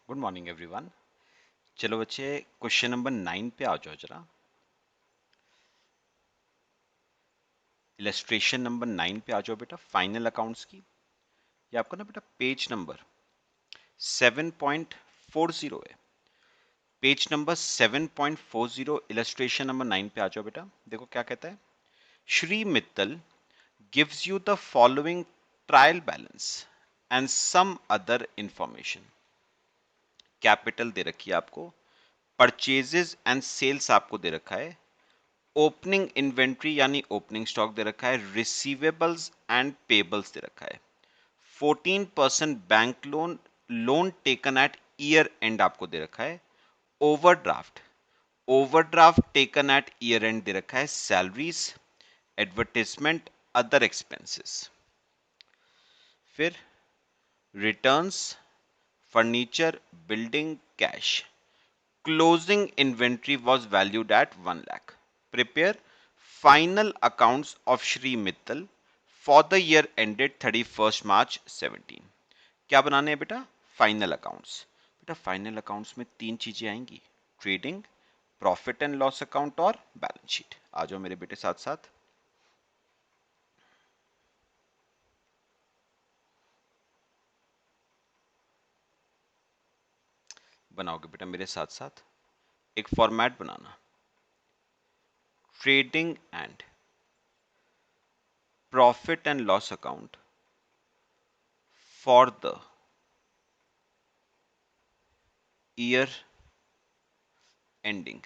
Good morning everyone. चलो बच्चे, question number 9 पे आ जाओ जरा। इलस्ट्रेशन नंबर 9 पे आ जाओ बेटा, फाइनल अकाउंट्स की। ये आपका ना बेटा पेज नंबर 7.40 है। पेज नंबर 7.40, इलस्ट्रेशन नंबर 9 पे आ जाओ बेटा। देखो क्या कहता है। Shri Mittal gives you the following trial balance and some other information. Capital दे रखी है आपको, परचेजेस एंड सेल्स आपको दे रखा है, ओपनिंग इन्वेंट्री यानी ओपनिंग स्टॉक दे रखा है, रिसीवेबल्स एंड पेबल्स दे रखा है, 14% bank loan, loan taken at year end आपको दे रखा है, overdraft, overdraft taken at year end दे रखा है, सैलरीज, एडवर्टाइजमेंट, अदर एक्सपेंसेस। फिर returns, furniture, building, cash. Closing inventory was valued at 1 lakh. Prepare final accounts of Shri Mittal for the year ended 31st March 17. क्या बनाने हैं बेटा? Final accounts. बेटा final accounts में तीन चीजें आएंगी, trading, profit and loss account और बैलेंस शीट। आ जाओ मेरे बेटे साथ साथ। बनाओगे बेटा मेरे साथ साथ। एक format banana, trading and profit and loss account for the year ending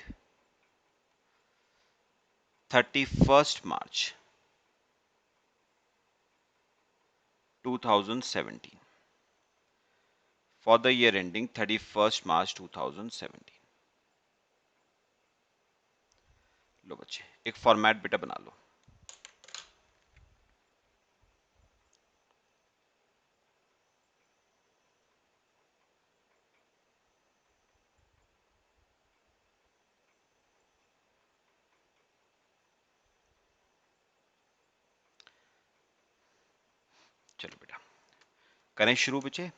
31st March 2017, for the year ending 31st March 2017। लो बच्चे एक फॉर्मेट बेटा बना लो। चलो बेटा करें शुरू बच्चे।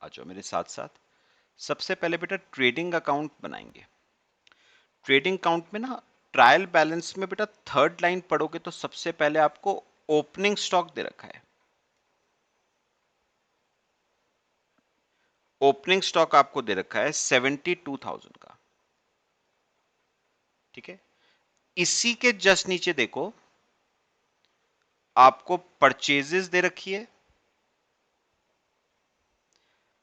आ जाओ मेरे साथ साथ। सबसे पहले बेटा ट्रेडिंग अकाउंट बनाएंगे। ट्रेडिंग अकाउंट में ना ट्रायल बैलेंस में बेटा थर्ड लाइन पढ़ोगे तो सबसे पहले आपको ओपनिंग स्टॉक दे रखा है। ओपनिंग स्टॉक आपको दे रखा है 72,000 का। ठीक है, इसी के जस्ट नीचे देखो आपको परचेजेस दे रखी है।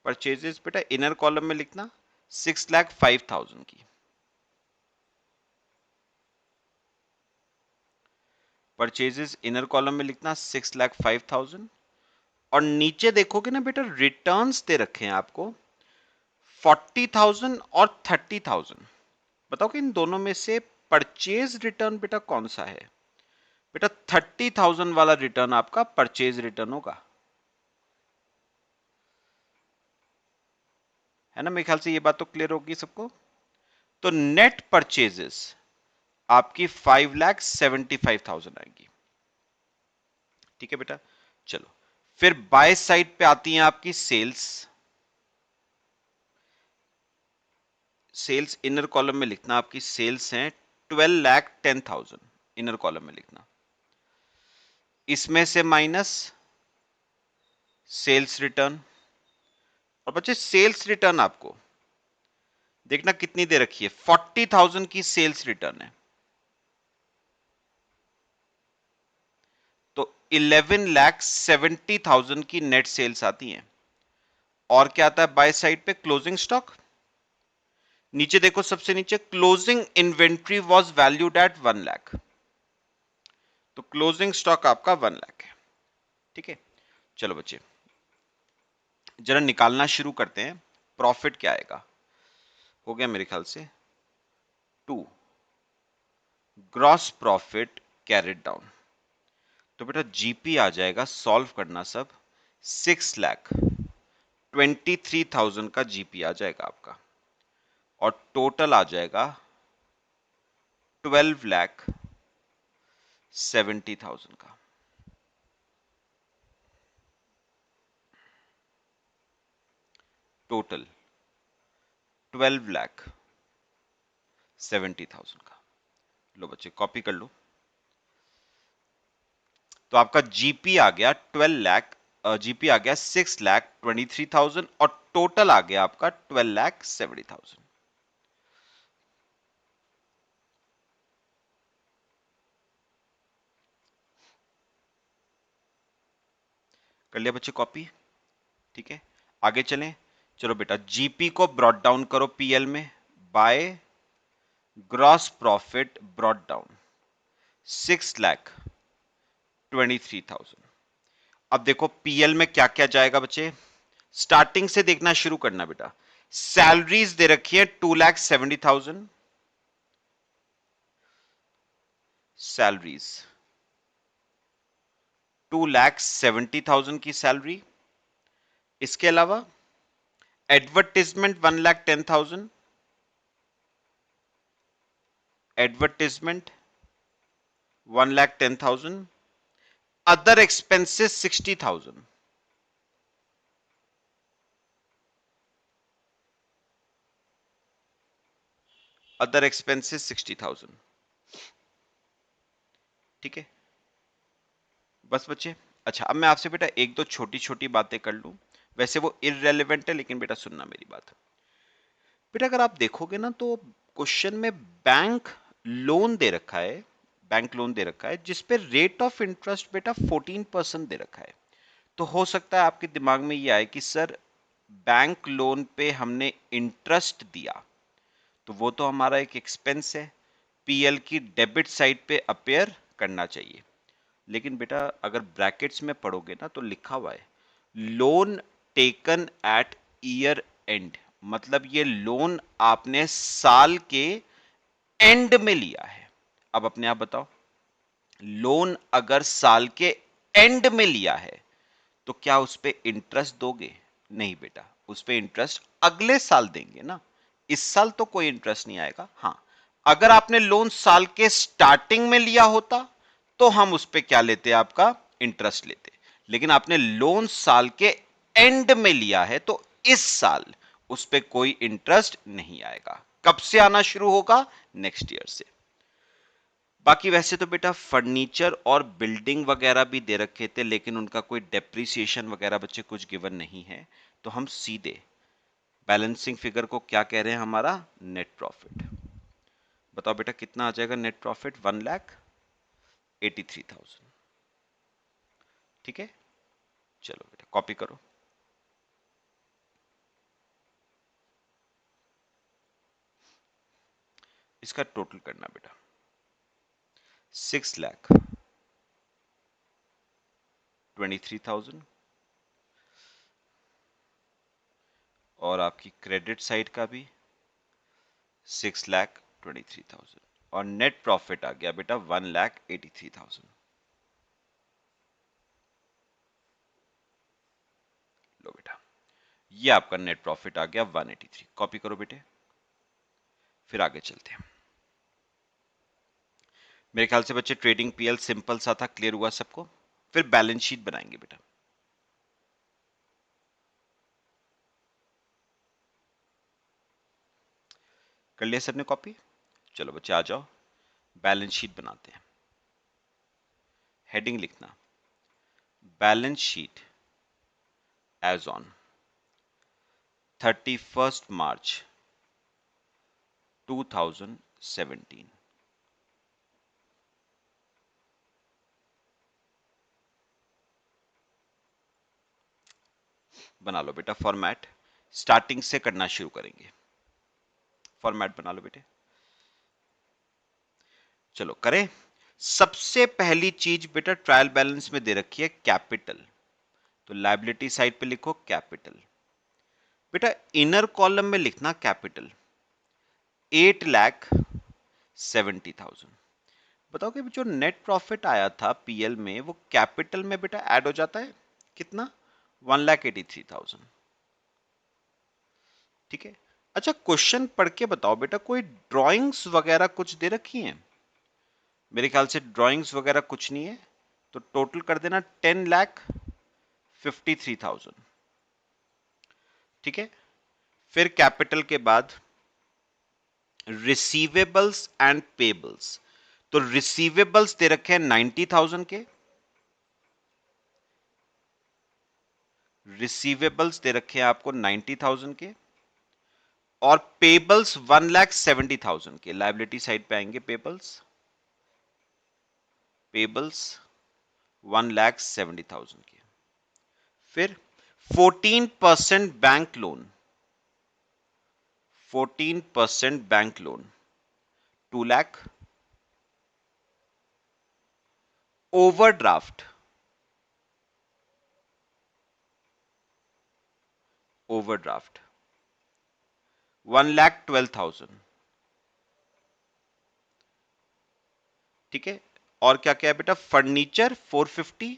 परचेजेस बेटा इनर कॉलम में लिखना 6,05,000 की। परचेजेस इनर कॉलम में लिखना 6,05,000। और नीचे देखोगे ना बेटा रिटर्न्स दे रखे हैं आपको 40,000 और 30,000। बताओ कि इन दोनों में से परचेज रिटर्न बेटा कौन सा है? बेटा 30,000 वाला रिटर्न आपका परचेज रिटर्न होगा, है ना। मेरे ख्याल से ये बात तो क्लियर होगी सबको। तो नेट परचेजेस आपकी 5,75,000 आएगी। ठीक है बेटा, चलो फिर बाय साइड पे आती हैं आपकी सेल्स। सेल्स इनर कॉलम में लिखना आपकी सेल्स हैं 12,10,000, इनर कॉलम में लिखना। इसमें से माइनस सेल्स रिटर्न। और बच्चे सेल्स रिटर्न आपको देखना कितनी दे रखी है, 40,000 की सेल्स रिटर्न है। तो 11,70,000 की नेट सेल्स आती हैं। और क्या आता है बाय साइड पे? Closing stock. नीचे देखो सबसे नीचे, closing inventory was valued at 1 lakh. तो क्लोजिंग स्टॉक आपका 1 लाख है। ठीक है, चलो बच्चे जरा निकालना शुरू करते हैं। प्रॉफिट क्या आएगा? हो गया मेरे ख्याल से 2, ग्रॉस प्रॉफिट कैरिड डाउन। तो बेटा जीपी आ जाएगा, सॉल्व करना सब, 6,23,000 का जीपी आ जाएगा आपका। और टोटल आ जाएगा 12,70,000 का। टोटल 12,70,000 का। लो बच्चे कॉपी कर लो। तो आपका जीपी आ गया 12 लाख, जीपी आ गया 6,23,000 और टोटल आ गया आपका 12,70,000। कर लिया बच्चे कॉपी? ठीक है, आगे चलें। चलो बेटा, जीपी को ब्रॉट डाउन करो पीएल में by gross profit brought down 6,23,000। अब देखो पीएल में क्या क्या जाएगा बच्चे, स्टार्टिंग से देखना शुरू करना बेटा। सैलरीज दे रखी है 2,70,000, सैलरीज 2,70,000 की सैलरी। इसके अलावा advertisement 1,10,000, advertisement 1,10,000, other expenses 60,000, other expenses 60,000। ठीक है बस बच्चे। अच्छा अब मैं आपसे बेटा एक दो छोटी छोटी बातें कर लूं, वैसे वो इररेलेवेंट है लेकिन बेटा सुनना मेरी बात। बेटा अगर आप देखोगे ना तो क्वेश्चन में बैंक लोन दे रखा है, बैंक लोन दे रखा है जिसपे रेट ऑफ इंटरेस्ट बेटा 14% दे रखा है। तो हो सकता है आपके दिमाग में ये आए कि सर बैंक लोन पे हमने इंटरेस्ट दिया तो वो तो हमारा एक एक्सपेंस है, पीएल की डेबिट साइड पे अपेयर करना चाहिए। लेकिन बेटा अगर ब्रैकेट्स में पढ़ोगे ना तो लिखा हुआ है loan taken at year end, मतलब ये लोन आपने साल के एंड में लिया है। अब अपने आप बताओ, लोन अगर साल के एंड में लिया है तो क्या उस पे इंटरेस्ट दोगे? नहीं बेटा, उस पे इंटरेस्ट अगले साल देंगे ना, इस साल तो कोई इंटरेस्ट नहीं आएगा। हाँ, अगर आपने लोन साल के स्टार्टिंग में लिया होता तो हम उस पे क्या लेते, आपका इंटरेस्ट लेते। लेकिन आपने लोन साल के एंड में लिया है तो इस साल उस पे कोई इंटरेस्ट नहीं आएगा। कब से आना शुरू होगा? नेक्स्ट ईयर से। बाकी वैसे तो बेटा फर्नीचर और बिल्डिंग वगैरह भी दे रखे थे लेकिन उनका कोई डेप्रिसिएशन वगैरह बच्चे कुछ गिवन नहीं है, तो हम सीधे बैलेंसिंग फिगर को क्या कह रहे हैं, हमारा नेट प्रॉफिट। बताओ बेटा कितना आ जाएगा नेट प्रॉफिट? 1,83,000। ठीक है, चलो बेटा कॉपी करो। इसका टोटल करना बेटा 6,23,000 और आपकी क्रेडिट साइड का भी 6,23,000 और नेट प्रॉफिट आ गया बेटा 1,83,000। लो बेटा, ये आपका नेट प्रॉफिट आ गया 183। कॉपी करो बेटे, फिर आगे चलते हैं। मेरे ख्याल से बच्चे ट्रेडिंग पीएल सिंपल सा था, क्लियर हुआ सबको? फिर बैलेंस शीट बनाएंगे बेटा। कर लिया सबने कॉपी? चलो बच्चे आ जाओ, बैलेंस शीट बनाते हैं। हेडिंग लिखना बैलेंस शीट एज ऑन 31 मार्च 2017। बना लो बेटा फॉर्मेट, स्टार्टिंग से करना शुरू करेंगे। फॉर्मेट बना लो बेटे, चलो करें। सबसे पहली चीज बेटा ट्रायल बैलेंस में दे रखी है कैपिटल, तो लायबिलिटी साइड पे लिखो कैपिटल। बेटा इनर कॉलम में लिखना कैपिटल 8,70,000। बताओ कि जो नेट प्रॉफिट आया था पीएल में वो कैपिटल में बेटा ऐड हो जाता है कितना? 1,83,000। ठीक है, अच्छा क्वेश्चन पढ़ के बताओ बेटा कोई ड्राइंग्स वगैरह कुछ दे रखी हैं? मेरे ख्याल से ड्राइंग्स वगैरह कुछ नहीं है, तो टोटल कर देना 10,53,000। ठीक है, फिर कैपिटल के बाद रिसीवेबल्स एंड पेबल्स। तो रिसीवेबल्स दे रखे हैं 90,000 के, रिसीवेबल्स दे रखे हैं आपको 90,000 के, और पेबल्स 1,70,000 के। लायबिलिटी साइड पे आएंगे पेबल्स, पेबल्स 1,70,000 के। फिर 14% bank loan, 14% bank loan 2 lakh. Overdraft, overdraft 1,12,000। ठीक है, और क्या क्या है बेटा? Furniture 450,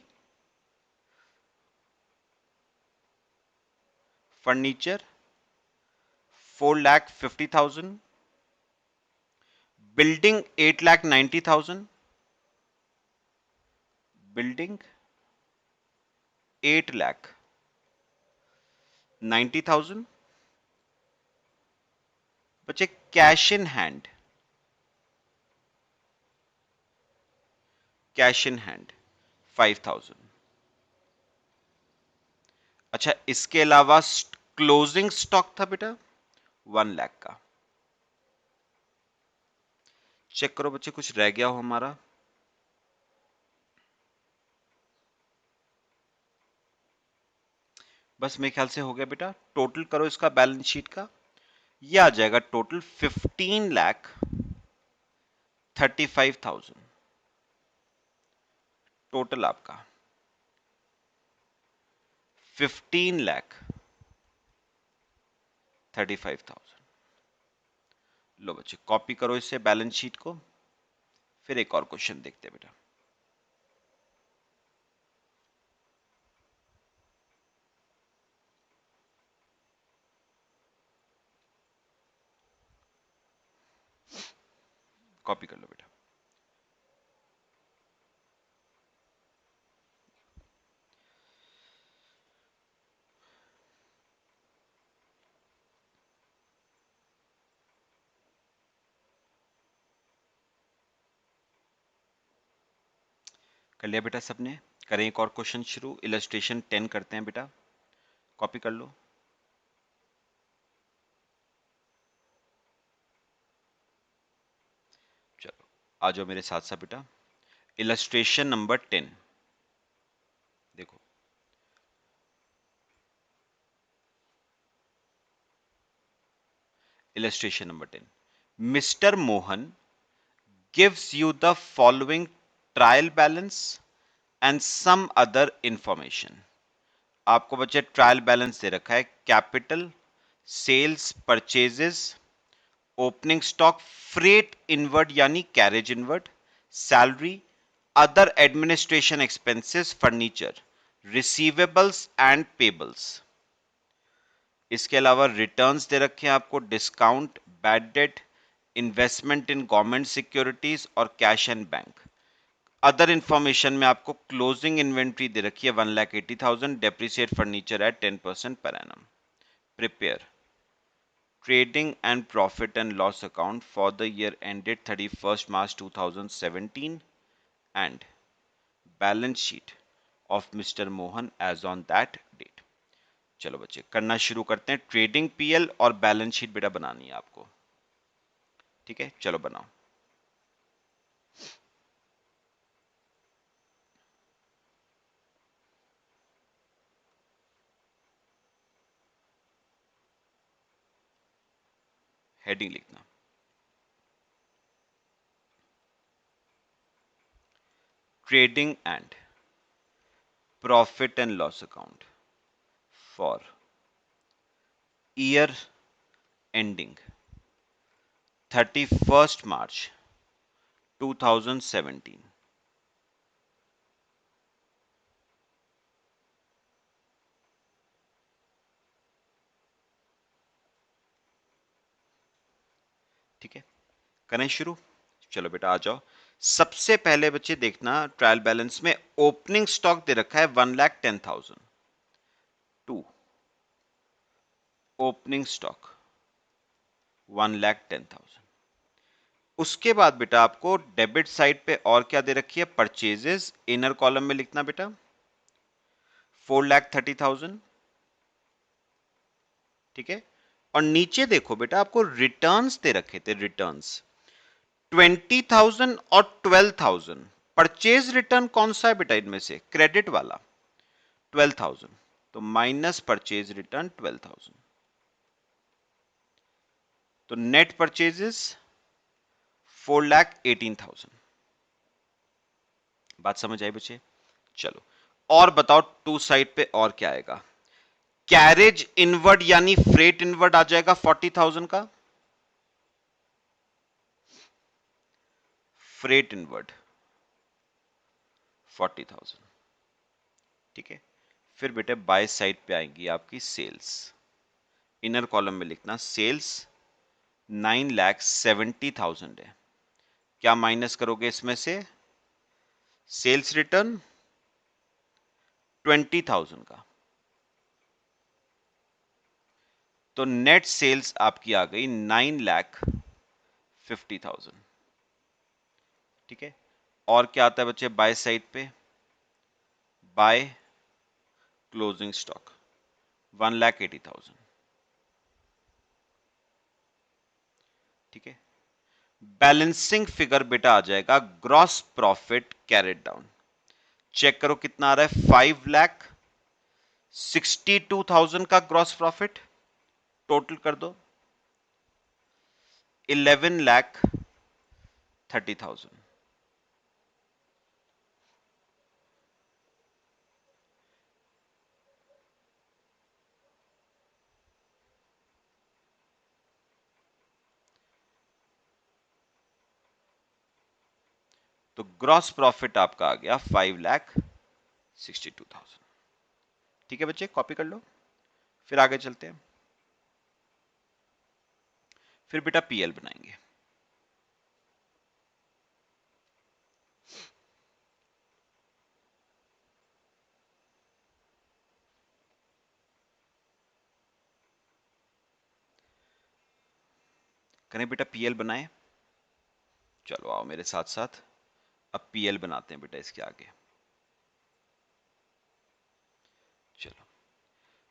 furniture 4,50,000, building 8,90,000, building 8,90,000। बच्चे cash in hand, cash in hand 5,000। अच्छा, इसके अलावा क्लोजिंग स्टॉक था बेटा 1 लाख का। चेक करो बच्चे, कुछ रह गया हो हमारा? बस मेरे ख्याल से हो गया बेटा। टोटल करो इसका बैलेंस शीट का, ये आ जाएगा टोटल 15,35,000 टोटल आपका, 15,35,000। लो बच्चे, कॉपी करो इससे बैलेंस शीट को। फिर एक और क्वेश्चन देखते हैं बेटा। कॉपी कर लो बेटा। कर लिया बेटा सबने? करें एक और क्वेश्चन शुरू। इलस्ट्रेशन 10 करते हैं बेटा, कॉपी कर लो। चलो आ जाओ मेरे साथ साथ बेटा। इलस्ट्रेशन नंबर 10 देखो। Illustration number 10, mister Mohan gives you the following trial balance and some other information। आपको बच्चे ट्रायल बैलेंस दे रखा है, capital, sales, purchases, opening stock, freight inward यानी carriage inward, salary, other administration expenses, furniture, receivables and payables. इसके अलावा returns दे रखे हैं आपको, discount, bad debt, investment in government securities और cash and bank. Other information में आपको क्लोजिंग इन्वेंट्री दे रखी है 1,80,000, depreciate furniture at 10% per annum. Prepare trading and profit and loss account for the year ended 31st March 2017 and balance sheet of Mr. Mohan as on that date। चलो बच्चे करना शुरू करते हैं। ट्रेडिंग पीएल और balance sheet बेटा बनानी है आपको। ठीक है, चलो बनाओ। हेडिंग लिखना, trading and profit and loss account for year ending 31st March 2017। ठीक है, करें शुरू। चलो बेटा आ जाओ। सबसे पहले बच्चे देखना, ट्रायल बैलेंस में ओपनिंग स्टॉक दे रखा है 1,10,000। To opening stock 1,10,000। उसके बाद बेटा आपको डेबिट साइड पे और क्या दे रखी है, परचेजेस, इनर कॉलम में लिखना बेटा 4,30,000, ठीक है। और नीचे देखो बेटा आपको रिटर्न्स दे रखे थे, रिटर्न्स 20,000 और 12,000। परचेज रिटर्न कौन सा है बेटा इनमें से, क्रेडिट वाला 12,000, तो माइनस परचेज रिटर्न 12,000, तो नेट परचेजेस 4,18,000। बात समझ आई बच्चे? चलो और बताओ टू साइड पे और क्या आएगा, कैरेज इनवर्ड यानी फ्रेट इनवर्ड आ जाएगा 40,000 का, फ्रेट इनवर्ड 40,000, ठीक है। फिर बेटे बाय साइड पे आएंगी आपकी सेल्स, इनर कॉलम में लिखना सेल्स 9,70,000 है। क्या माइनस करोगे इसमें से, सेल्स रिटर्न 20,000 का, तो नेट सेल्स आपकी आ गई 9,50,000, ठीक है। और क्या आता है बच्चे बाय साइड पे, बाय क्लोजिंग स्टॉक 1,80,000, ठीक है। बैलेंसिंग फिगर बेटा आ जाएगा gross profit carried down, check करो कितना आ रहा है, 5,62,000 का ग्रॉस प्रॉफिट, टोटल कर दो 11,30,000। तो ग्रॉस प्रॉफिट आपका आ गया 5,62,000, ठीक है बच्चे, कॉपी कर लो। फिर आगे चलते हैं, फिर बेटा पीएल बनाएंगे। करें बेटा पीएल बनाएं, चलो आओ मेरे साथ साथ, अब पीएल बनाते हैं बेटा इसके आगे। चलो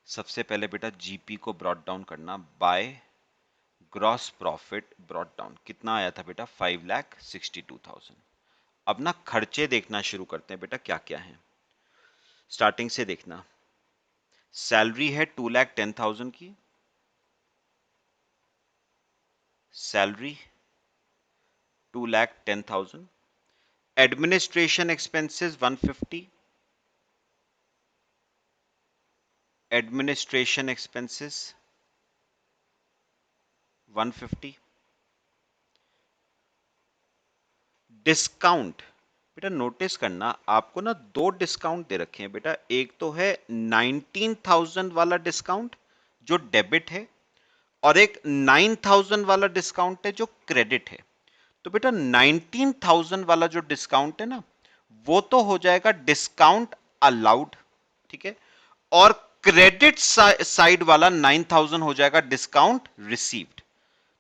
सबसे पहले बेटा जीपी को ब्रॉट डाउन करना by gross profit brought down, कितना आया था बेटा 5,62,000। अब ना खर्चे देखना शुरू करते हैं बेटा क्या क्या है, स्टार्टिंग से देखना। सैलरी है 2,10,000 की, salary 2,10,000, administration expenses 150, administration expenses 150, discount बेटा नोटिस करना आपको ना दो डिस्काउंट दे रखे हैं बेटा, एक तो है 19,000 वाला डिस्काउंट जो डेबिट है, और एक 9,000 वाला डिस्काउंट है जो क्रेडिट है। तो बेटा 19,000 वाला जो डिस्काउंट है ना वो तो हो जाएगा डिस्काउंट अलाउड, ठीक है, और क्रेडिट साइड वाला 9,000 हो जाएगा डिस्काउंट रिसीव्ड।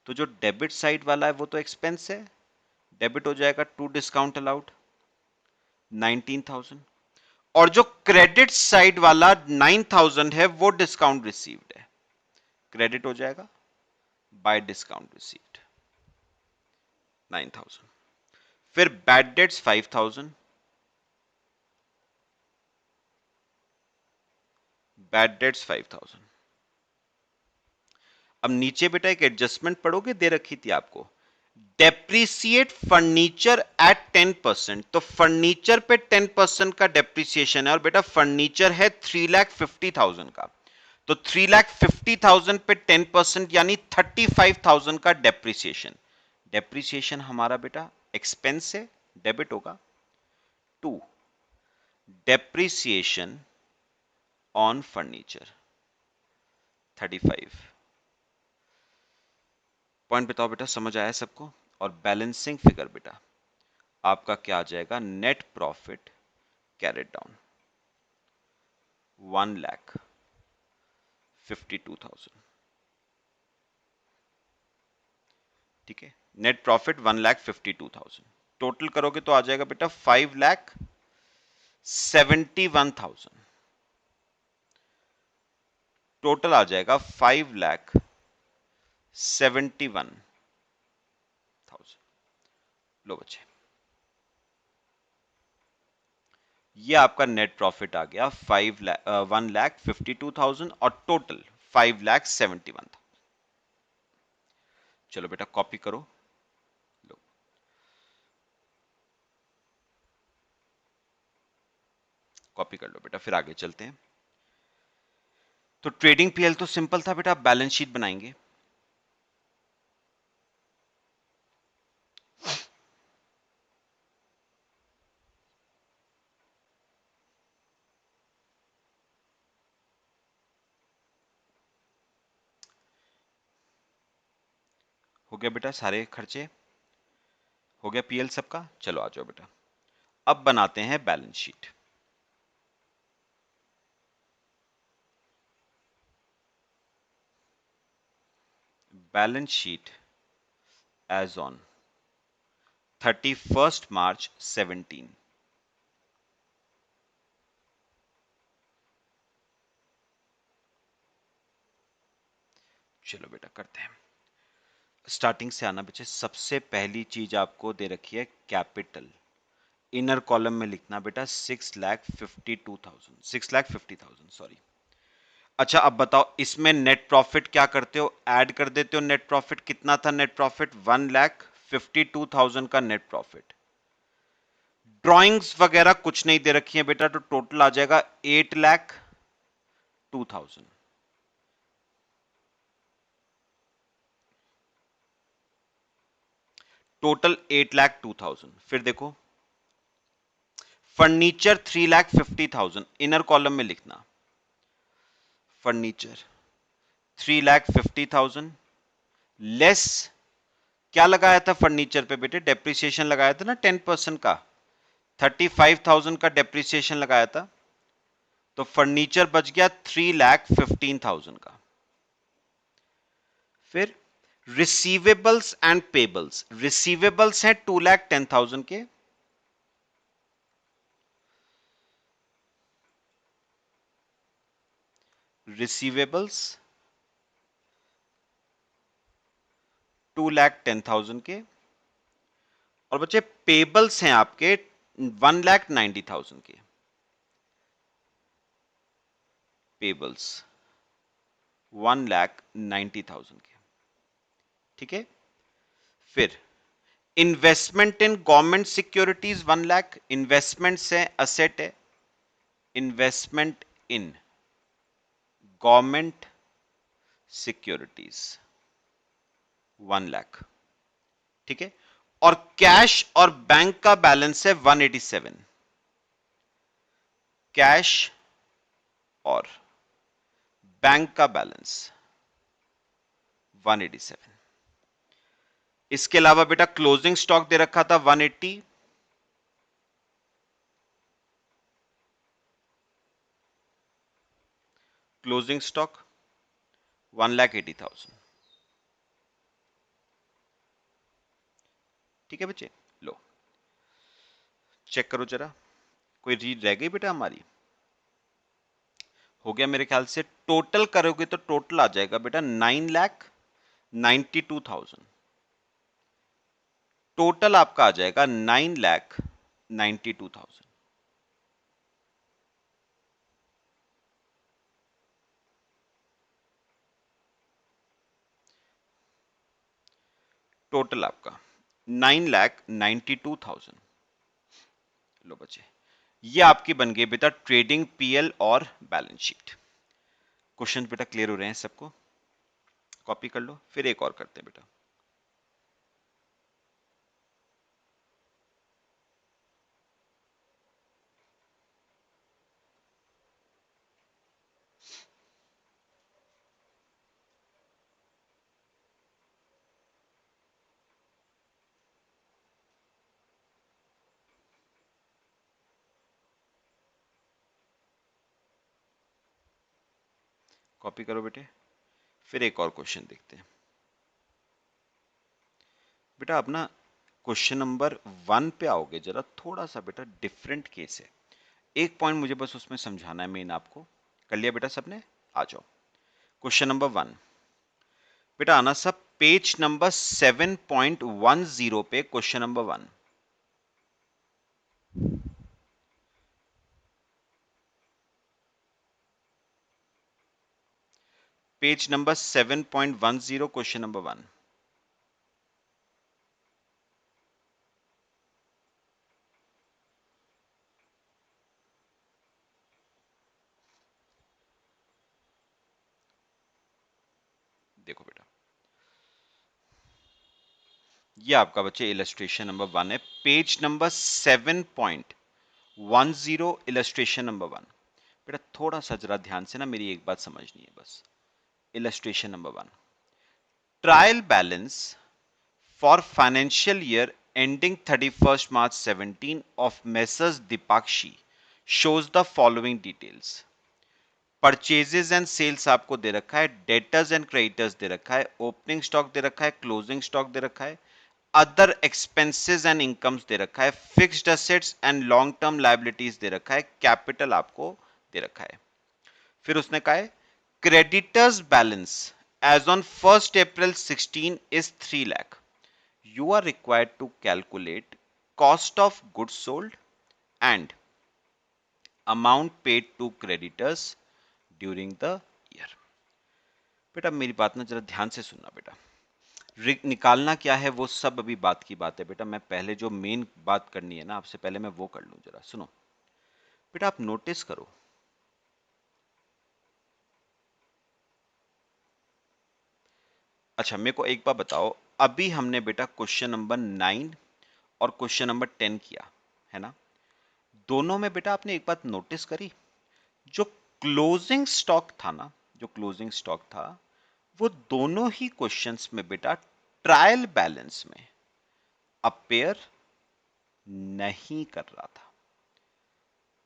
तो जो डेबिट साइड वाला है वो तो एक्सपेंस है, डेबिट हो जाएगा टू डिस्काउंट अलाउड 19,000, और जो क्रेडिट साइड वाला 9,000 है वो डिस्काउंट रिसीव्ड है, क्रेडिट हो जाएगा बाय डिस्काउंट रिसीव्ड 9,000। फिर बैड डेट्स 5,000, बैड डेट्स 5,000। अब नीचे बेटा एक एडजस्टमेंट पढ़ोगे, दे रखी थी आपको, डेप्रीसिएट फर्नीचर एट 10%, तो फर्नीचर पे 10% का डेप्रीसिएशन है, और बेटा फर्नीचर है 3,50,000 का, तो 3,50,000 पे 10% यानी 35,000 का डेप्रीसिएशन। डेप्रीसिएशन हमारा बेटा एक्सपेंस है, डेबिट होगा। To, depreciation on furniture 35। Point बताओ बेटा, समझ आया सबको? और बैलेंसिंग फिगर बेटा आपका क्या आ जाएगा, नेट प्रॉफिट कैरेट डाउन 1,52,000, ठीक है, नेट प्रॉफिट 1,52,000, टोटल करोगे तो आ जाएगा बेटा 5,71,000, टोटल आ जाएगा 5,71,000। लो बच्चे, ये आपका नेट प्रॉफिट आ गया 1,52,000 और टोटल 5,71,000। चलो बेटा कॉपी करो, लो कॉपी कर लो बेटा, फिर आगे चलते हैं। तो ट्रेडिंग पीएल तो सिंपल था बेटा, बैलेंस शीट बनाएंगे। हो गया बेटा, सारे खर्चे हो गया, पीएल सबका। चलो आ जाओ बेटा, अब बनाते हैं balance sheet. Balance sheet as on 31st March 17। चलो बेटा करते हैं, स्टार्टिंग से आना बच्चे। सबसे पहली चीज आपको दे रखी है कैपिटल, इनर कॉलम में लिखना बेटा 6,52,000, 6,50,000 सॉरी। अच्छा अब बताओ, इसमें नेट प्रॉफिट क्या करते हो, ऐड कर देते हो। नेट प्रॉफिट कितना था, नेट प्रॉफिट 1,52,000 का नेट प्रॉफिट। ड्राइंग्स वगैरह कुछ नहीं दे रखी है बेटा, तो टोटल आ जाएगा 8,02,000। टोटल 8,02,000। फिर देखो फर्नीचर 3,50,000, इनर कॉलम में लिखना फर्नीचर 3,50,000 लेस क्या लगाया था फर्नीचर पे बेटे, डेप्रिसिएशन लगाया था ना 10% का, 35,000 का डेप्रिसिएशन लगाया था, तो फर्नीचर बच गया 3,15,000 का। फिर रिसीवेबल्स एंड पेबल्स, रिसीवेबल्स हैं 2,10,000 के, रिसीवेबल्स 2,10,000 के, और बच्चे पेबल्स हैं आपके 1,90,000 के, पेबल्स 1,90,000 के, ठीक है। फिर investment in government securities 1,00,000, investment है, असेट है, इन्वेस्टमेंट इन गवर्नमेंट सिक्योरिटीज 1,00,000, ठीक है। और कैश और बैंक का बैलेंस है 187, कैश और बैंक का बैलेंस 187। इसके अलावा बेटा क्लोजिंग स्टॉक दे रखा था 180, क्लोजिंग स्टॉक 1,80,000, ठीक है बच्चे। लो चेक करो जरा, कोई रीड रह गई बेटा हमारी, हो गया मेरे ख्याल से। टोटल करोगे तो टोटल आ जाएगा बेटा 9,92,000, टोटल आपका आ जाएगा 9,92,000। टोटल आपका 9,92,000। लो बच्चे, ये आपकी बन गई बेटा ट्रेडिंग पीएल और बैलेंस शीट। क्वेश्चन बेटा क्लियर हो रहे हैं सबको, कॉपी कर लो, फिर एक और करते हैं बेटा। कॉपी करो बेटे, फिर एक और क्वेश्चन देखते हैं। बेटा अपना क्वेश्चन नंबर 1 पे आओगे जरा, थोड़ा सा बेटा डिफरेंट केस है। एक पॉइंट मुझे बस उसमें समझाना है मेन आपको। कर लिया बेटा सबने? आ जाओ क्वेश्चन नंबर 1। बेटा आना सब पेज नंबर 7.10 पे question number 1। Page number 7.10 question number 1। देखो बेटा, ये आपका बच्चे इलस्ट्रेशन नंबर 1 है, पेज नंबर 7.10 इलस्ट्रेशन नंबर 1। बेटा थोड़ा सा जरा ध्यान से ना मेरी एक बात समझनी है बस। Illustration number 1, trial balance for financial year ending 31st March 17 of Messrs Dipakshi shows the following details. Purchases and sales आपको दे रखा है, डेटर्स एंड क्रेडिटर्स दे रखा है, ओपनिंग स्टॉक दे रखा है, क्लोजिंग स्टॉक दे रखा है, अदर एक्सपेंसेस एंड इनकम्स दे रखा है, fixed assets and long term liabilities दे रखा है, कैपिटल आपको दे रखा है। फिर उसने कहा है creditors balance as on 1st April 16 is 3 lakh. You are required to calculate cost of goods sold and amount paid to creditors during the year. बेटा मेरी बात ना जरा ध्यान से सुनना बेटा। निकालना क्या है वो सब अभी बात की बात है बेटा, मैं पहले जो मेन बात करनी है ना आपसे पहले मैं वो कर लूं। जरा सुनो बेटा, आप नोटिस करो। अच्छा मेरे को एक बार बताओ, अभी हमने बेटा क्वेश्चन नंबर 9 और क्वेश्चन नंबर 10 किया है ना। दोनों में बेटा आपने एक बात नोटिस करी, जो क्लोजिंग स्टॉक था ना, जो क्लोजिंग स्टॉक था वो दोनों ही क्वेश्चंस में बेटा ट्रायल बैलेंस में अपेयर नहीं कर रहा था।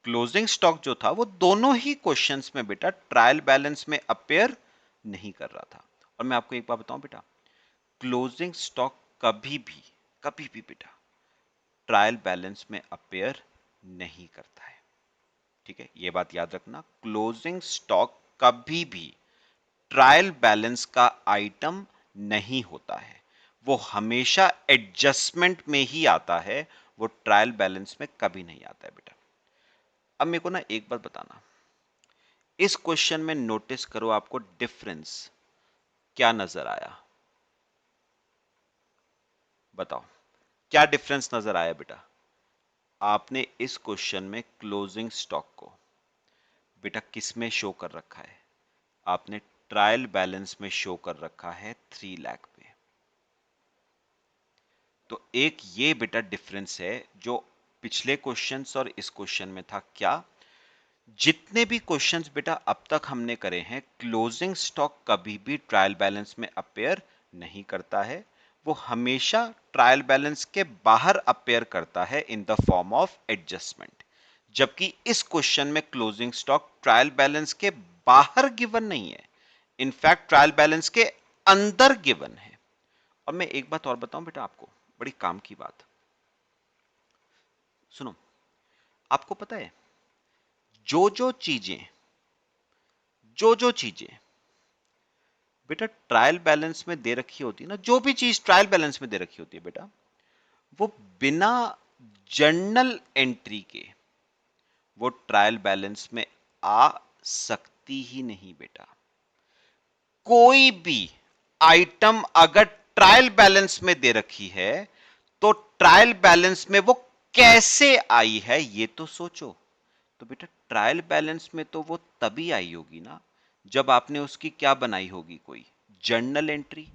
क्लोजिंग स्टॉक जो था वो दोनों ही क्वेश्चंस में बेटा ट्रायल बैलेंस में अपेयर नहीं कर रहा था। और मैं आपको एक बात बताऊं बेटा, क्लोजिंग स्टॉक कभी भी बेटा ट्रायल बैलेंस में अपेयर नहीं करता है। ठीक है, ये बात याद रखना, क्लोजिंग स्टॉक कभी भी ट्रायल बैलेंस का आइटम नहीं होता है, वो हमेशा एडजस्टमेंट में ही आता है, वो ट्रायल बैलेंस में कभी नहीं आता है बेटा। अब मेरे को ना एक बात बताना, इस क्वेश्चन में नोटिस करो आपको डिफरेंस क्या नजर आया, बताओ क्या डिफरेंस नजर आया बेटा। आपने इस क्वेश्चन में क्लोजिंग स्टॉक को बेटा किस में शो कर रखा है, आपने ट्रायल बैलेंस में शो कर रखा है 3 लाख पे। तो एक ये बेटा डिफरेंस है जो पिछले क्वेश्चंस और इस क्वेश्चन में था। क्या, जितने भी क्वेश्चंस बेटा अब तक हमने करे हैं, क्लोजिंग स्टॉक कभी भी ट्रायल बैलेंस में अपेयर नहीं करता है, वो हमेशा ट्रायल बैलेंस के बाहर अपेयर करता है in the form of adjustment. जबकि इस क्वेश्चन में क्लोजिंग स्टॉक ट्रायल बैलेंस के बाहर गिवन नहीं है, इनफैक्ट ट्रायल बैलेंस के अंदर गिवन है। और मैं एक बात और बताऊं बेटा आपको, बड़ी काम की बात सुनो। आपको पता है जो जो चीजें बेटा ट्रायल बैलेंस में दे रखी होती है ना, जो भी चीज ट्रायल बैलेंस में दे रखी होती है बेटा, वो बिना जर्नल एंट्री के वो ट्रायल बैलेंस में आ सकती ही नहीं बेटा। कोई भी आइटम अगर ट्रायल बैलेंस में दे रखी है तो ट्रायल बैलेंस में वो कैसे आई है ये तो सोचो। तो बेटा ट्रायल बैलेंस में तो वो तभी आई होगी ना जब आपने उसकी क्या बनाई होगी, कोई जर्नल एंट्री।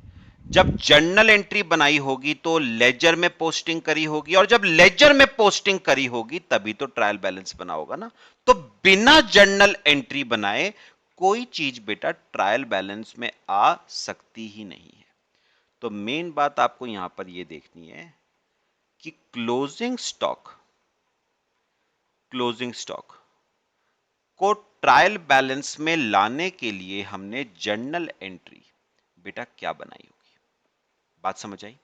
जब जर्नल एंट्री बनाई होगी तो लेजर में पोस्टिंग करी होगी, और जब लेजर में पोस्टिंग करी होगी तभी तो ट्रायल बैलेंस बना होगा ना। तो बिना जर्नल एंट्री बनाए कोई चीज बेटा ट्रायल बैलेंस में आ सकती ही नहीं है। तो मेन बात आपको यहां पर यह देखनी है कि क्लोजिंग स्टॉक को ट्रायल बैलेंस में लाने के लिए हमने जर्नल एंट्री बेटा क्या बनाई होगी। बात समझ आई?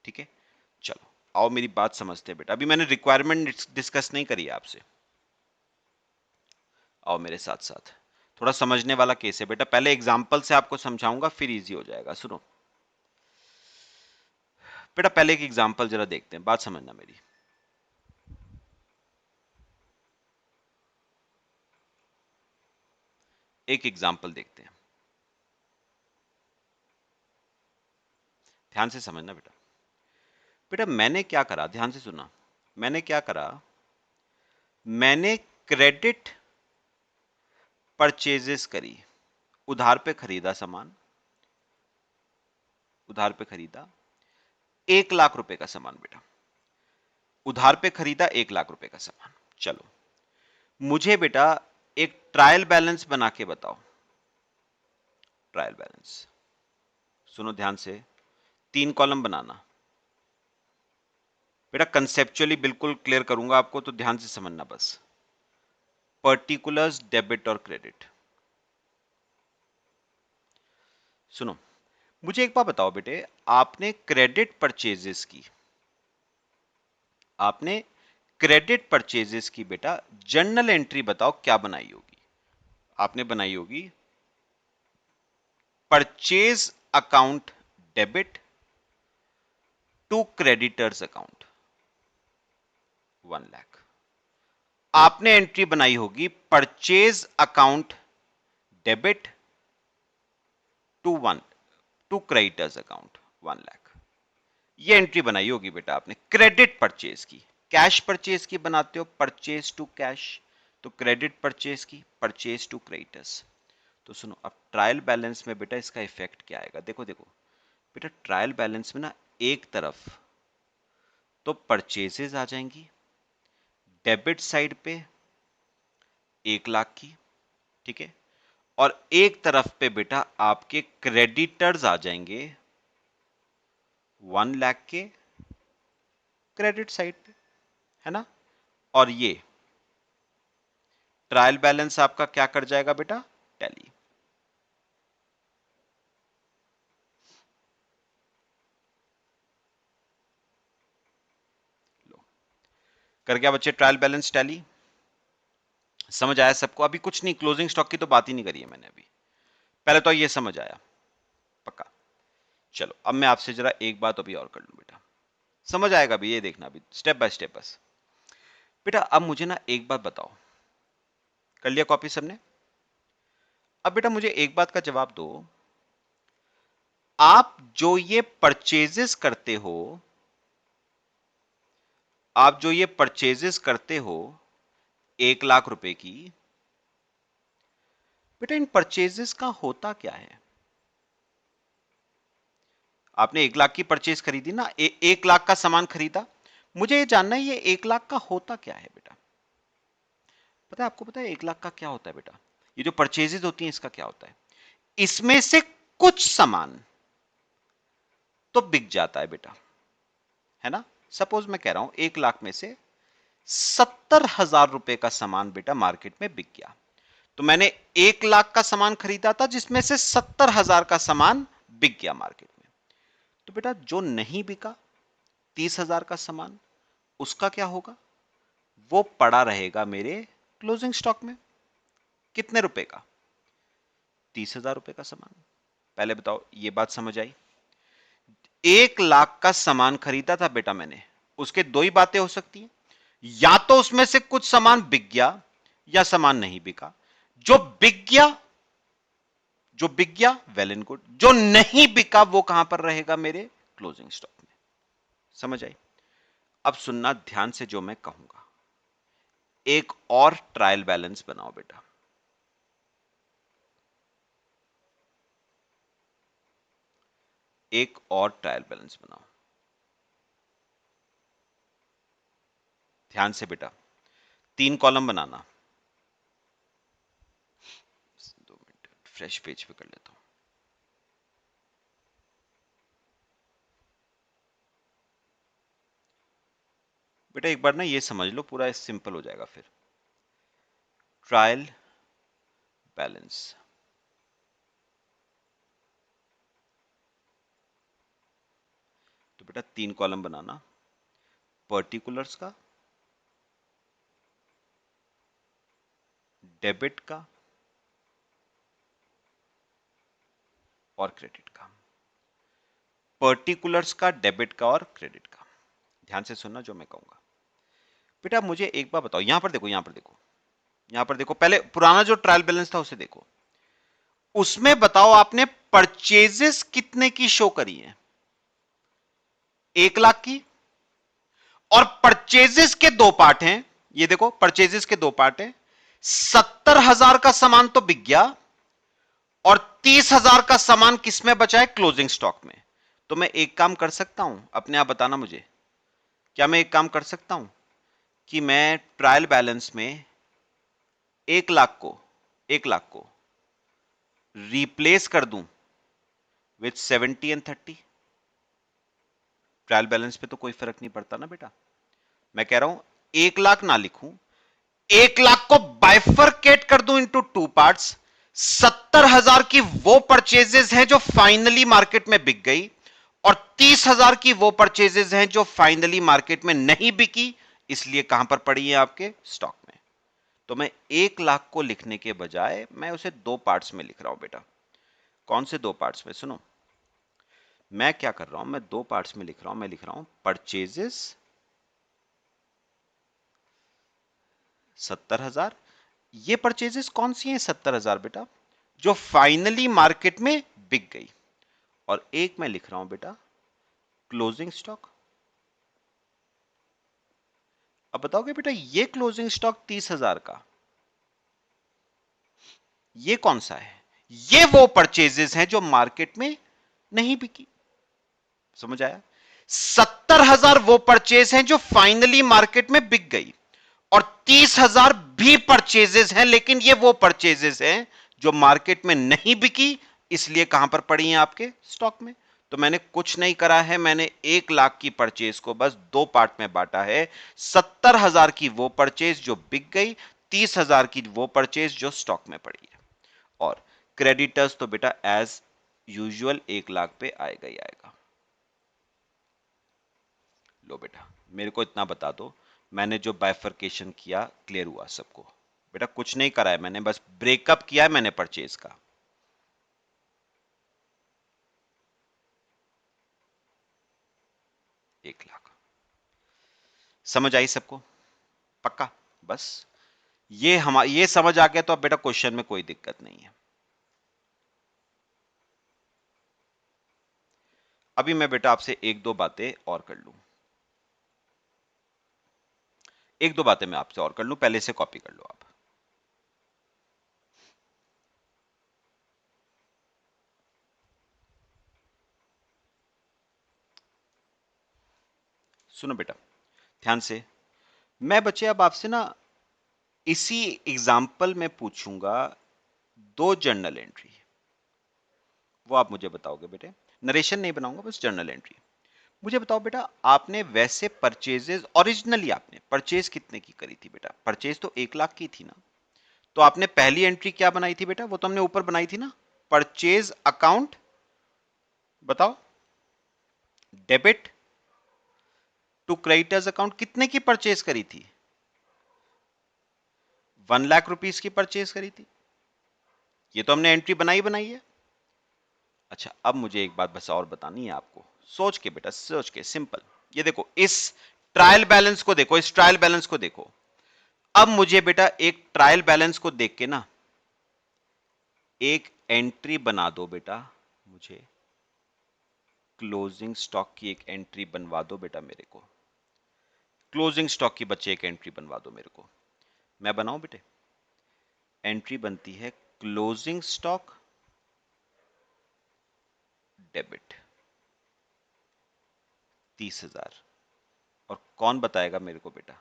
ठीक है, चलो आओ मेरी बात समझते हैं बेटा। अभी मैंने रिक्वायरमेंट डिस्कस नहीं करी है आपसे, आओ मेरे साथ साथ। थोड़ा समझने वाला केस है बेटा, पहले एग्जांपल से आपको समझाऊंगा फिर इजी हो जाएगा। सुनो बेटा, पहले एक एग्जांपल जरा देखते हैं, बात समझना मेरी। एक एग्जांपल देखते हैं, ध्यान से समझना बेटा। बेटा मैंने क्या करा, ध्यान से सुना, मैंने क्या करा, मैंने क्रेडिट परचेजेस करी, उधार पे खरीदा सामान, उधार पे खरीदा 1 लाख रुपए का सामान बेटा, उधार पे खरीदा 1 लाख रुपए का सामान। चलो मुझे बेटा एक ट्रायल बैलेंस बना के बताओ, ट्रायल बैलेंस, सुनो ध्यान से, 3 कॉलम बनाना बेटा, कंसेप्चुअली बिल्कुल क्लियर करूंगा आपको, तो ध्यान से समझना बस। पर्टिकुलर्स, डेबिट और क्रेडिट। सुनो, मुझे एक बात बताओ बेटे, आपने क्रेडिट परचेजेस की, आपने क्रेडिट परचेजेस की बेटा, जर्नल एंट्री बताओ क्या बनाई होगी। आपने बनाई होगी purchase account debit to creditors account 1 lakh. आपने एंट्री बनाई होगी purchase account debit to creditors account 1 lakh. ये एंट्री बनाई होगी बेटा आपने क्रेडिट परचेज की। कैश परचेज की बनाते हो परचेज टू कैश, तो क्रेडिट परचेज की परचेज टू क्रेडिटर्स। तो सुनो, अब ट्रायल बैलेंस में बेटा इसका इफेक्ट क्या आएगा, देखो देखो बेटा, ट्रायल बैलेंस में ना एक तरफ तो परचेजेस आ जाएंगी डेबिट साइड पे 1 लाख की, ठीक है, और एक तरफ पे बेटा आपके क्रेडिटर्स आ जाएंगे 1 लाख के क्रेडिट साइड पे, है ना। और ये ट्रायल बैलेंस आपका क्या कर जाएगा बेटा, टैली। लो, कर गया बच्चे ट्रायल बैलेंस टैली। समझ आया सबको? अभी कुछ नहीं, क्लोजिंग स्टॉक की तो बात ही नहीं करी है मैंने अभी, पहले तो ये समझ आया पक्का। चलो अब मैं आपसे जरा एक बात अभी और कर लूं बेटा, समझ आएगा अभी, ये देखना अभी स्टेप बाय स्टेप बस। बेटा अब मुझे ना एक बात बताओ, कर लिया कॉपी सबने? अब बेटा मुझे एक बात का जवाब दो, आप जो ये परचेजेस करते हो, आप जो ये परचेजेस करते हो 1 लाख रुपए की, बेटा इन परचेजेस का होता क्या है? आपने 1 लाख की परचेज खरीदी ना, 1 लाख का सामान खरीदा, मुझे ये जानना है ये 1 लाख का होता क्या है बेटा। पता है आपको, पता है 1 लाख का क्या होता है बेटा? ये जो परचेजेज होती हैं इसका क्या होता है, इसमें से कुछ सामान तो बिक जाता है बेटा, है ना। सपोज मैं कह रहा हूं 1 लाख में से 70,000 रुपए का सामान बेटा मार्केट में बिक गया, तो मैंने 1 लाख का सामान खरीदा था जिसमें से 70,000 का सामान बिक गया मार्केट में। तो बेटा जो नहीं बिका 30,000 का सामान, उसका क्या होगा, वो पड़ा रहेगा मेरे क्लोजिंग स्टॉक में। कितने रुपए का, 30,000 रुपए का सामान। पहले बताओ ये बात समझ आई? 1 लाख का सामान खरीदा था बेटा मैंने, उसके दो ही बातें हो सकती हैं, या तो उसमें से कुछ सामान बिक गया या सामान नहीं बिका। जो बिक गया, जो बिक गया वेल एंड गुड, जो नहीं बिका वो कहां पर रहेगा, मेरे क्लोजिंग स्टॉक में। समझ आई? अब सुनना ध्यान से जो मैं कहूंगा, एक और ट्रायल बैलेंस बनाओ बेटा, एक और ट्रायल बैलेंस बनाओ, ध्यान से बेटा, 3 कॉलम बनाना। 2 मिनट फ्रेश पेज पे कर लेता हूं बेटा, एक बार ना ये समझ लो, पूरा सिंपल हो जाएगा फिर। ट्रायल बैलेंस, तो बेटा 3 कॉलम बनाना, पर्टिकुलर्स का, डेबिट का और क्रेडिट का। पर्टिकुलर्स का, डेबिट का और क्रेडिट का। ध्यान से सुनना जो मैं कहूंगा। बेटा मुझे एक बार बताओ, यहां पर देखो, यहां पर देखो, यहां पर देखो, पहले पुराना जो ट्रायल बैलेंस था उसे देखो। उसमें बताओ आपने परचेजेस कितने की शो करी है? 1 लाख की। और परचेजेस के दो पार्ट हैं, ये देखो परचेजेस के दो पार्ट हैं। 70,000 का सामान तो बिक गया और 30,000 का सामान किसमें बचा है? क्लोजिंग स्टॉक में। तो मैं एक काम कर सकता हूं, अपने आप बताना मुझे, क्या मैं एक काम कर सकता हूं कि मैं ट्रायल बैलेंस में 1 लाख को, 1 लाख को रिप्लेस कर दूं विथ 70 एंड 30? ट्रायल बैलेंस पे तो कोई फर्क नहीं पड़ता ना बेटा। मैं कह रहा हूं 1 लाख ना लिखूं, 1 लाख को बाइफरकेट कर दूं इनटू 2 पार्ट्स। 70,000 की वो परचेजेस हैं जो फाइनली मार्केट में बिक गई और 30,000 की वो परचेजेस हैं जो फाइनली मार्केट में नहीं बिकी, इसलिए कहां पर पड़ी है? आपके स्टॉक में। तो मैं 1 लाख को लिखने के बजाय मैं उसे 2 पार्ट्स में लिख रहा हूं बेटा। कौन से 2 पार्ट्स में? सुनो, मैं क्या कर रहा हूं, मैं 2 पार्ट्स में लिख रहा हूं। मैं लिख रहा हूं परचेजेस 70,000। ये परचेजेस कौन सी हैं? 70,000 बेटा जो फाइनली मार्केट में बिक गई। और एक मैं लिख रहा हूं बेटा क्लोजिंग स्टॉक। अब बताओगे बेटा ये क्लोजिंग स्टॉक 30,000 का, ये कौन सा है? ये वो परचेजेस हैं जो मार्केट में नहीं बिकी। समझ आया? 70,000 वो परचेज हैं जो फाइनली मार्केट में बिक गई और 30,000 भी परचेजेस हैं, लेकिन ये वो परचेजेस हैं जो मार्केट में नहीं बिकी, इसलिए कहां पर पड़ी हैं? आपके स्टॉक में। तो मैंने कुछ नहीं करा है, मैंने 1 लाख की परचेज को बस 2 पार्ट में बांटा है। 70,000 की वो परचेज जो बिक गई, 30,000 की वो परचेज जो स्टॉक में पड़ी है। और क्रेडिटर्स तो बेटा एज यूजुअल 1 लाख पे आएगा ही आएगा। लो बेटा मेरे को इतना बता दो, मैंने जो बाइफरकेशन किया क्लियर हुआ सबको? बेटा कुछ नहीं करा है मैंने, बस ब्रेकअप किया है मैंने परचेज का। 1 लाख समझ आई सबको? पक्का? बस ये समझ आ गया तो अब बेटा क्वेश्चन में कोई दिक्कत नहीं है। अभी मैं बेटा आपसे एक दो बातें और कर लूं, एक दो बातें मैं आपसे और कर लूं, पहले से कॉपी कर लो आप। सुनो बेटा ध्यान से, मैं बच्चे अब आपसे ना इसी एग्जाम्पल में पूछूंगा 2 जर्नल एंट्री, वो आप मुझे बताओगे बेटे। नरेशन नहीं बनाऊंगा, बस जर्नल एंट्री। मुझे बताओ बेटा, आपने वैसे परचेजेस ओरिजिनली आपने परचेज कितने की करी थी बेटा? परचेज तो 1 लाख की थी ना। तो आपने पहली एंट्री क्या बनाई थी बेटा? वो तो हमने ऊपर बनाई थी ना, परचेज अकाउंट। बताओ, डेबिट टू क्रेडिटर्स अकाउंट। कितने की परचेज करी थी? 1 लाख रुपीज की परचेज करी थी। ये तो हमने एंट्री बनाई बनाई है। अच्छा अब मुझे एक बात बस और बतानी है आपको, सोच के बेटा, सोच के, सिंपल। ये देखो इस ट्रायल बैलेंस को देखो, इस ट्रायल बैलेंस को देखो। अब मुझे बेटा एक ट्रायल बैलेंस को देख के ना एक एंट्री बना दो बेटा, मुझे क्लोजिंग स्टॉक की एक एंट्री बनवा दो बेटा मेरे को। क्लोजिंग स्टॉक की बच्चे एक एंट्री बनवा दो मेरे को। मैं बनाऊं बेटे? एंट्री बनती है क्लोजिंग स्टॉक डेबिट 30,000। और कौन बताएगा मेरे को बेटा?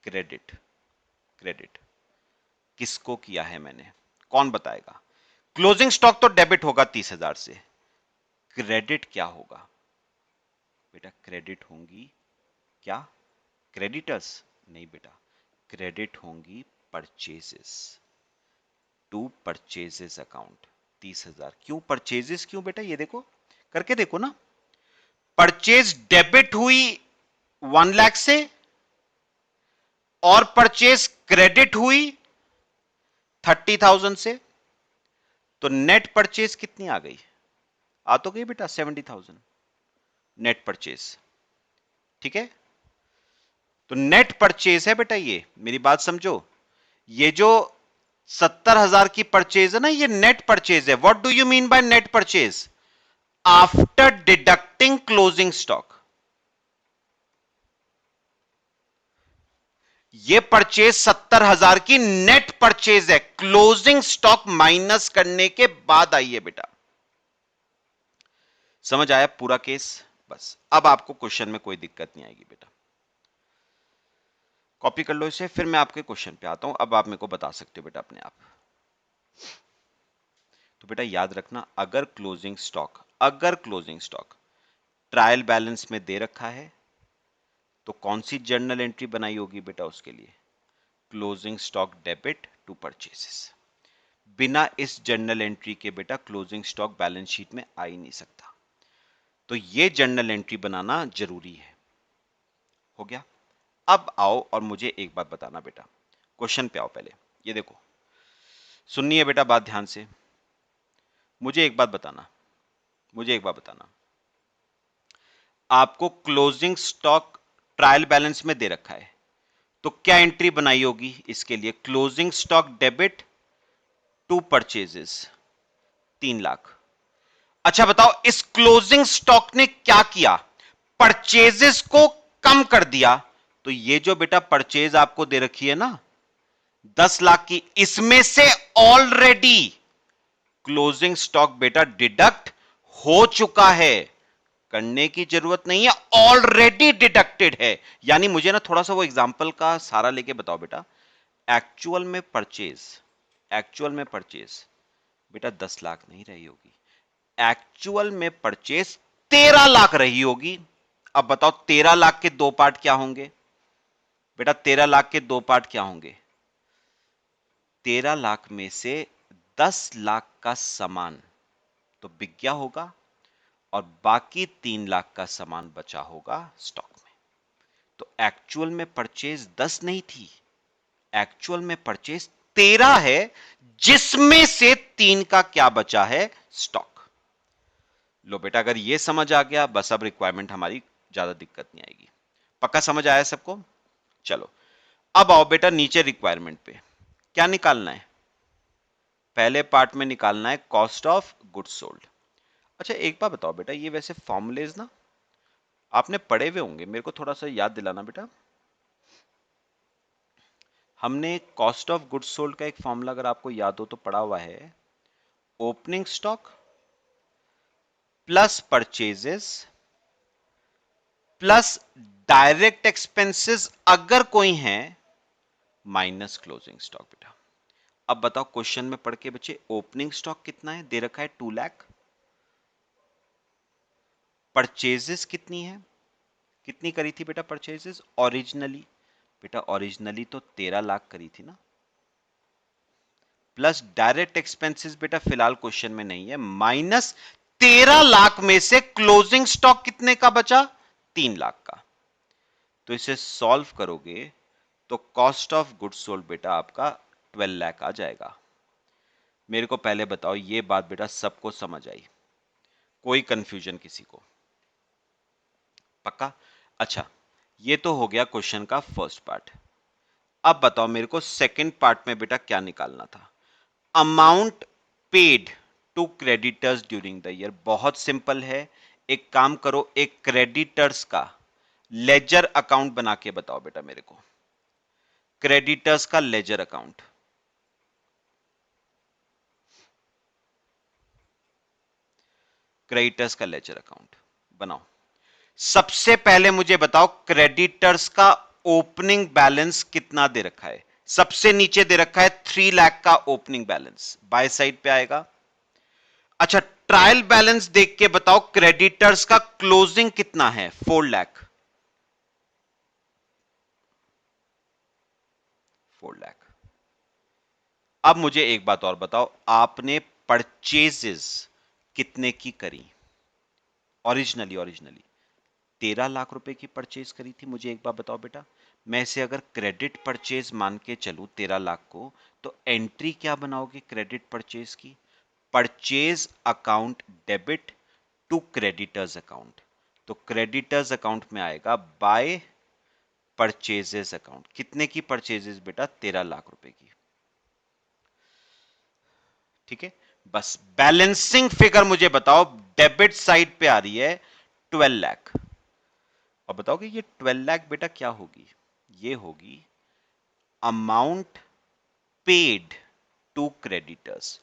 क्रेडिट। क्रेडिट किसको किया है मैंने, कौन बताएगा? क्लोजिंग स्टॉक तो डेबिट होगा 30,000 से, क्रेडिट क्या होगा बेटा? क्रेडिट होंगी क्या क्रेडिटर्स? नहीं बेटा, क्रेडिट होंगी परचेजेस टू परचेजेस अकाउंट 30,000। क्यों परचेजेस? क्यों बेटा? ये देखो करके देखो ना, परचेज डेबिट हुई 1 लाख से और परचेज क्रेडिट हुई 30,000 से, तो नेट परचेज कितनी आ गई? आ तो गई बेटा 70,000 नेट परचेज। ठीक है, तो नेट परचेज है बेटा, ये मेरी बात समझो, ये जो 70,000 की परचेज है ना, ये नेट परचेज है। What do you mean by net purchase? After deducting closing stock. ये परचेज 70,000 की नेट परचेज है, क्लोजिंग स्टॉक माइनस करने के बाद आई है बेटा। समझ आया पूरा केस? बस अब आपको क्वेश्चन में कोई दिक्कत नहीं आएगी बेटा। कॉपी कर लो इसे, फिर मैं आपके क्वेश्चन पे आता हूं। अब आप मेरे को बता सकते हो बेटा अपने आप। तो बेटा याद रखना, अगर क्लोजिंग स्टॉक ट्रायल बैलेंस में दे रखा है तो कौन सी जर्नल एंट्री बनाई होगी बेटा उसके लिए? Closing stock debit to purchases. बिना इस जर्नल एंट्री के बेटा क्लोजिंग स्टॉक बैलेंस शीट में आ ही नहीं सकता, तो ये जर्नल एंट्री बनाना जरूरी है। हो गया? अब आओ और मुझे एक बात बताना बेटा, क्वेश्चन पे आओ पहले। ये देखो, सुनिए बेटा बात ध्यान से, मुझे एक बात बताना, आपको क्लोजिंग स्टॉक ट्रायल बैलेंस में दे रखा है, तो क्या एंट्री बनाई होगी इसके लिए? Closing stock debit to purchases 3 lakh. अच्छा बताओ, इस क्लोजिंग स्टॉक ने क्या किया? परचेजेस को कम कर दिया। तो ये जो बेटा परचेज आपको दे रखी है ना 10 लाख की, इसमें से ऑलरेडी क्लोजिंग स्टॉक बेटा डिडक्ट हो चुका है, करने की जरूरत नहीं है, ऑलरेडी डिडक्टेड है। यानी मुझे ना थोड़ा सा वो एग्जांपल का सहारा लेके बताओ बेटा। एक्चुअल में परचेज बेटा 10 लाख नहीं रही होगी, एक्चुअल में परचेज 13 लाख रही होगी। अब बताओ 13 लाख के दो पार्ट क्या होंगे बेटा? 13 लाख के दो पार्ट क्या होंगे? 13 लाख में से 10 लाख का सामान तो बिक गया होगा और बाकी 3 लाख का सामान बचा होगा स्टॉक में। तो एक्चुअल में परचेज 10 नहीं थी, एक्चुअल में परचेज 13 है, जिसमें से 3 का क्या बचा है? स्टॉक। लो बेटा, अगर ये समझ आ गया बस, अब रिक्वायरमेंट हमारी ज्यादा दिक्कत नहीं आएगी। पक्का समझ आया सबको? चलो अब आओ बेटा नीचे रिक्वायरमेंट पे। क्या निकालना है? पहले पार्ट में निकालना है कॉस्ट ऑफ गुड्स सोल्ड। अच्छा एक बात बताओ बेटा, ये वैसे फॉर्मूलेज ना आपने पढ़े हुए होंगे, मेरे को थोड़ा सा याद दिलाना बेटा। हमने कॉस्ट ऑफ गुड्स सोल्ड का एक फॉर्मूला अगर आपको याद हो तो पढ़ा हुआ है, opening stock plus purchases plus direct expenses अगर कोई है माइनस क्लोजिंग स्टॉक बेटा। अब बताओ क्वेश्चन में पढ़ के बच्चे, ओपनिंग स्टॉक कितना है? दे रखा है 2 लाख। परचेजेस कितनी है? कितनी करी थी बेटा परचेजेस ओरिजिनली? बेटा ओरिजिनली तो 13 लाख करी थी ना। प्लस डायरेक्ट एक्सपेंसेस बेटा फिलहाल क्वेश्चन में नहीं है, माइनस 13 लाख में से क्लोजिंग स्टॉक कितने का बचा? 3 लाख का। तो इसे सॉल्व करोगे तो कॉस्ट ऑफ गुड्स सोल्ड बेटा आपका 12 लाख आ जाएगा। मेरे को पहले बताओ ये बात बेटा सबको समझ आई? कोई कंफ्यूजन किसी को? पक्का? अच्छा ये तो हो गया क्वेश्चन का फर्स्ट पार्ट। अब बताओ मेरे को सेकंड पार्ट में बेटा क्या निकालना था? Amount paid to creditors during the year. बहुत सिंपल है, एक काम करो, एक क्रेडिटर्स का लेजर अकाउंट बना के बताओ बेटा मेरे को। क्रेडिटर्स का लेजर अकाउंट, क्रेडिटर्स का लेजर अकाउंट बनाओ। सबसे पहले मुझे बताओ क्रेडिटर्स का ओपनिंग बैलेंस कितना दे रखा है? सबसे नीचे दे रखा है 3 लाख का ओपनिंग बैलेंस, बाय साइड पे आएगा। अच्छा ट्रायल बैलेंस देख के बताओ क्रेडिटर्स का क्लोजिंग कितना है? 4 लाख। 4 लाख। अब मुझे एक बात और बताओ, आपने परचेजेस कितने की करी ओरिजिनली? 13 लाख रुपए की परचेज करी थी, मुझे एक बार बताओ बेटा। मैं इसे अगर क्रेडिट परचेज मान के चलूं 13 लाख को, तो एंट्री क्या बनाओगे क्रेडिट परचेज की? Purchase account debit to creditors account. तो क्रेडिटर्स अकाउंट में आएगा बाय परचेजेस अकाउंट। कितने की परचेजेस बेटा? 13 लाख रुपए की। ठीक है, बस बैलेंसिंग फिगर मुझे बताओ, डेबिट साइड पे आ रही है 12 लाख। और बताओगे ये 12 लाख बेटा क्या होगी? ये होगी amount paid to creditors,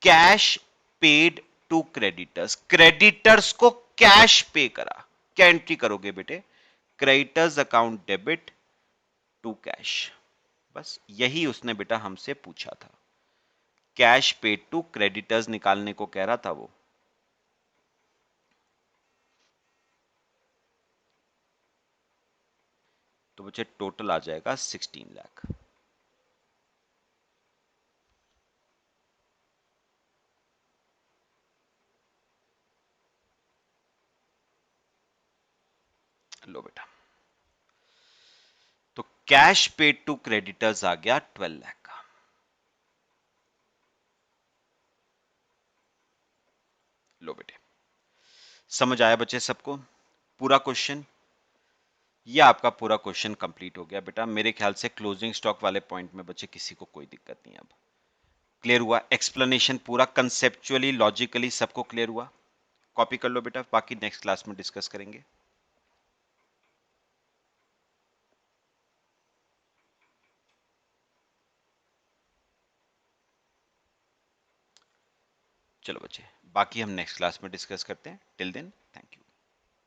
cash paid to creditors. Creditors को कैश पे करा। क्या एंट्री करोगे बेटे? Creditors account debit to cash. बस यही उसने बेटा हमसे पूछा था, कैश पेड टू क्रेडिटर्स निकालने को कह रहा था वो। तो बच्चे टोटल आ जाएगा 16 लाख। लो बेटा, तो कैश पेड टू क्रेडिटर्स आ गया 12 लाख का। लो बेटे, समझ आया बच्चे सबको पूरा क्वेश्चन? ये आपका पूरा क्वेश्चन कंप्लीट हो गया बेटा। मेरे ख्याल से क्लोजिंग स्टॉक वाले पॉइंट में बच्चे किसी को कोई दिक्कत नहीं है। अब क्लियर हुआ? एक्सप्लेनेशन पूरा कंसेप्चुअली लॉजिकली सबको क्लियर हुआ? कॉपी कर लो बेटा, बाकी नेक्स्ट क्लास में डिस्कस करेंगे। चलो बच्चे, बाकी हम नेक्स्ट क्लास में डिस्कस करते हैं। Till then